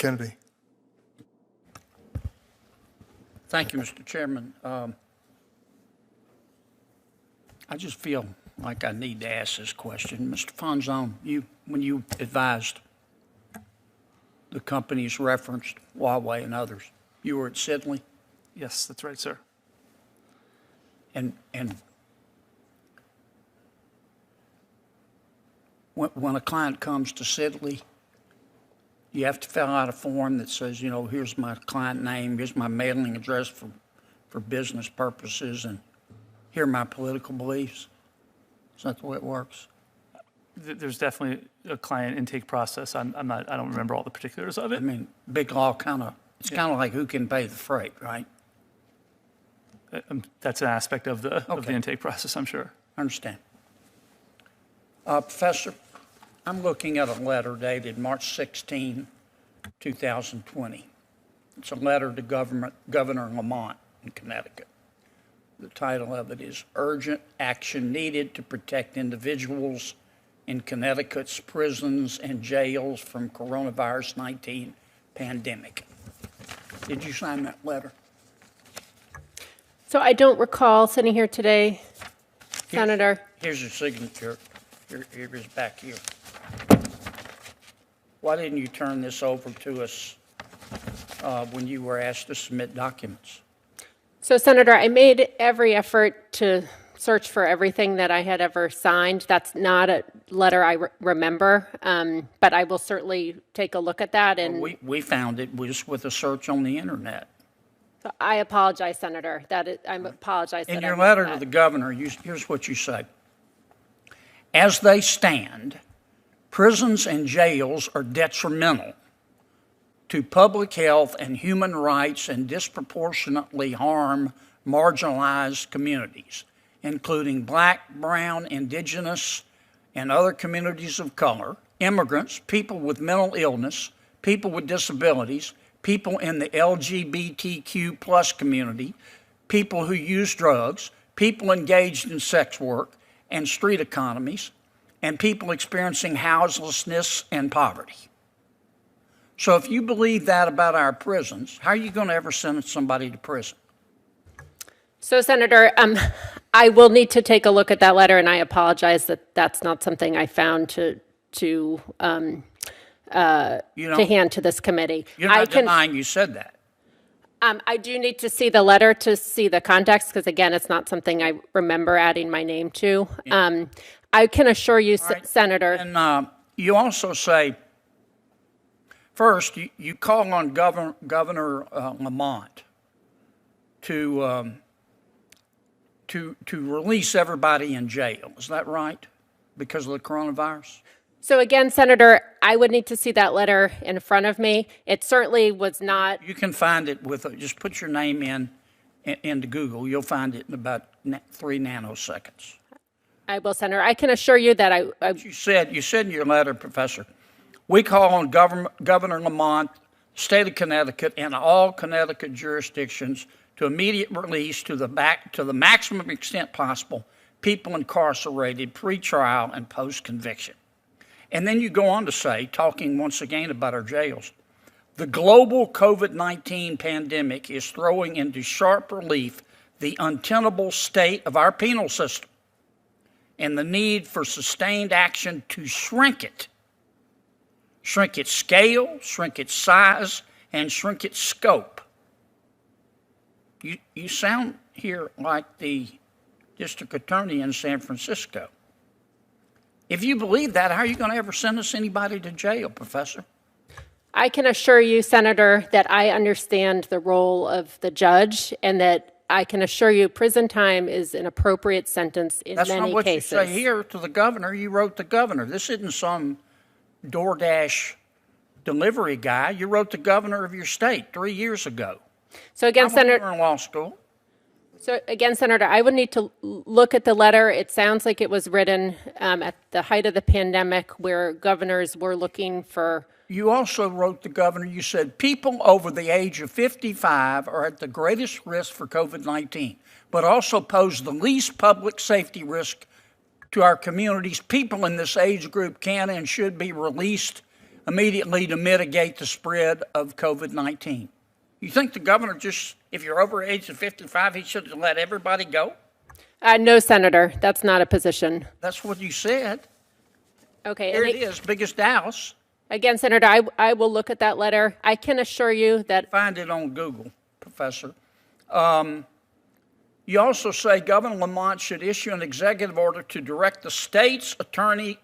Kennedy. Thank you, Mr. Chairman. I just feel like I need to ask this question. Mr. Fonzone, when you advised the companies referenced, Huawei and others, you were at Sidley? Yes, that's right, sir. And when a client comes to Sidley, you have to fill out a form that says, you know, here's my client name, here's my mailing address for business purposes, and here are my political beliefs. Is that the way it works? There's definitely a client intake process. I don't remember all the particulars of I it. mean, big law it's kind of like who can pay the freight, right? That's an aspect of the Okay. intake process, I'm sure. I understand. Professor, I'm looking at a letter dated March 16, 2020. It's a letter to Governor Lamont in Connecticut. The title of it is Urgent Action Needed to Protect Individuals in Connecticut's Prisons and Jails from Coronavirus 19 Pandemic. Did you sign that letter? So I don't recall sitting here today, Senator. Here's your signature. Here it is back here. Why didn't you turn this over to us when you were asked to submit documents? So, Senator, I made every effort to search for everything that I had ever signed. That's not a letter I remember, but I will certainly take a look at that. And We found it just with a search on the internet. so I apologize, Senator. I apologize. In that your I letter missed to that. the governor, here's what you say. As they stand, prisons and jails are detrimental to public health and human rights and disproportionately harm marginalized communities, including Black, Brown, Indigenous, and other communities of color, immigrants, people with mental illness, people with disabilities, people in the LGBTQ plus community, people who use drugs, people engaged in sex work and street economies, and people experiencing houselessness and poverty. So if you believe that about our prisons, how are you going to ever send somebody to prison? So, Senator, I will need to take a look at that letter, and I apologize that that's not something I found to hand to this committee. You're not denying you said that. I do need to see the letter to see the context, because again, it's not something I remember adding my name to. I can assure you, Right. Senator. And you also say, first, you call on Governor Lamont to release everybody in jail. Is that right? Because of the coronavirus? So again, Senator, I would need to see that letter in front of me. It certainly was not. You can find it just put your name into Google. You'll find it in about 3 nanoseconds. I will, Senator. I can assure you that You said in your letter, Professor, we call on Governor Lamont, state of Connecticut, and all Connecticut jurisdictions to immediate release to the maximum extent possible people incarcerated pre-trial and post-conviction. And then you go on to say, talking once again about our jails, the global COVID-19 pandemic is throwing into sharp relief the untenable state of our penal system and the need for sustained action to shrink its scale, shrink its size, and shrink its scope. You sound here like the district attorney in San Francisco. If you believe that, how are you going to ever send us anybody to jail, Professor? I can assure you, Senator, that I understand the role of the judge, and that I can assure you prison time is an appropriate sentence in That's many not what cases. you say here to the governor. You wrote the governor. This isn't some DoorDash delivery guy. You wrote the governor of your state 3 years ago. So again, Senator. You were in law school. So again, Senator, I would need to look at the letter. It sounds like it was written at the height of the pandemic, where governors were looking for. You also wrote the governor, you said, people over the age of 55 are at the greatest risk for COVID-19, but also pose the least public safety risk to our communities. People in this age group can and should be released immediately to mitigate the spread of COVID-19. You think the governor just, if you're over the age of 55, he should have let everybody go? No, Senator, that's not a position. That's what you said. Okay. Here it is, biggest house. Again, Senator, I will look at that letter. I can assure you that. Find it on Google, Professor. You also say Governor Lamont should issue an executive order to direct the state's attorney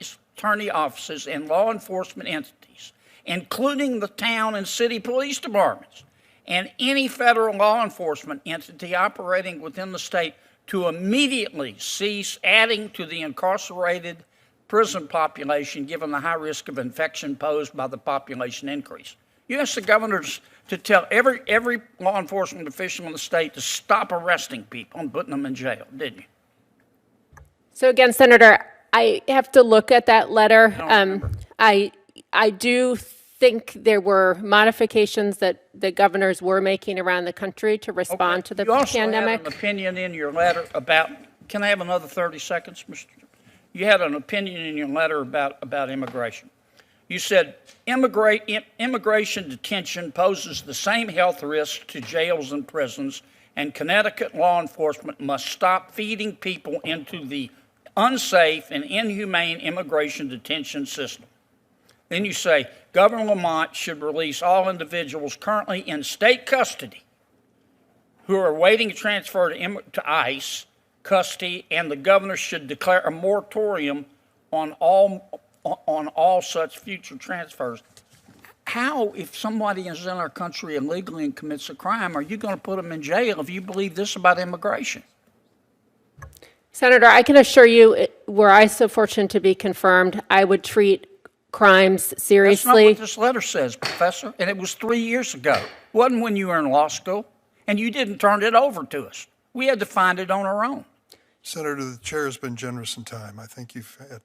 offices and law enforcement entities, including the town and city police departments, and any federal law enforcement entity operating within the state to immediately cease adding to the incarcerated prison population given the high risk of infection posed by the population increase. You asked the governors to tell every law enforcement official in the state to stop arresting people and putting them in jail, didn't you? So again, Senator, I have to look at that letter. I do think there were modifications that the governors were making around the country to respond to the pandemic. You also had an opinion in your letter about, can I have another 30 seconds, Mr.? You had an opinion in your letter about immigration. You said immigration detention poses the same health risk to jails and prisons, and Connecticut law enforcement must stop feeding people into the unsafe and inhumane immigration detention system. Then you say Governor Lamont should release all individuals currently in state custody who are awaiting transfer to ICE custody, and the governor should declare a moratorium on all such future transfers. How, if somebody is in our country illegally and commits a crime, are you going to put them in jail if you believe this about immigration? Senator, I can assure you, were I so fortunate to be confirmed, I would treat crimes seriously. That's not what this letter says, Professor, and it was 3 years ago. Wasn't when you were in law school, and you didn't turn it over to us. We had to find it on our own. Senator, the chair has been generous in time. I think you've had